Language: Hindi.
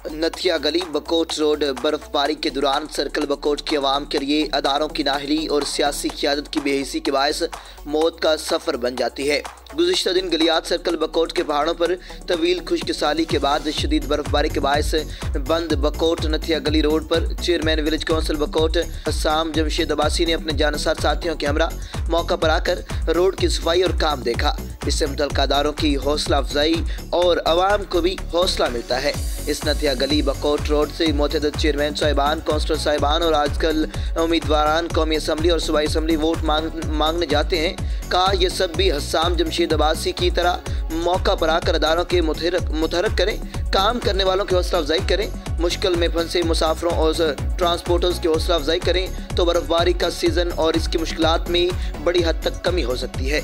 नथिया गली बकोट रोड बर्फबारी के दौरान सर्कल बकोट की आवाम के लिए अदारों की नाहली और सियासी क़यादत की बेहिसी के बायस मौत का सफ़र बन जाती है। गुज़िश्ता दिन गलियात सर्कल बकोट के पहाड़ों पर तवील खुशकसाली के बाद शदीद बर्फबारी के बायस बंद बकोट नथिया गली रोड पर chairman village council Bakot Hasam Jamshed Abbasi ने अपने जानसार साथियों के हमरा मौका पर आकर रोड की सफाई और काम देखा। इससे मुतल्लिक़ अदारों की हौसला अफजाई और आवाम को भी हौसला मिलता है। इस नथिया गली बकोट रोड से मोतअद्दिद चेयरमैन साहिबान, काउंसलर साहिबान और आजकल उम्मीदवारान कौमी असम्बली और सूबाई असम्बली वोट मांगने जाते हैं। कहा यह सब भी हसाम जमशेद अब्बासी की तरह मौका पर आकर अदारों के मुतहरक करें, काम करने वालों की हौसला अफजाई करें, मुश्किल में फंसे मुसाफरों और ट्रांसपोर्टर्स की हौसला अफजाई करें तो बर्फबारी का सीज़न और इसकी मुश्किलात में बड़ी हद तक कमी हो सकती है।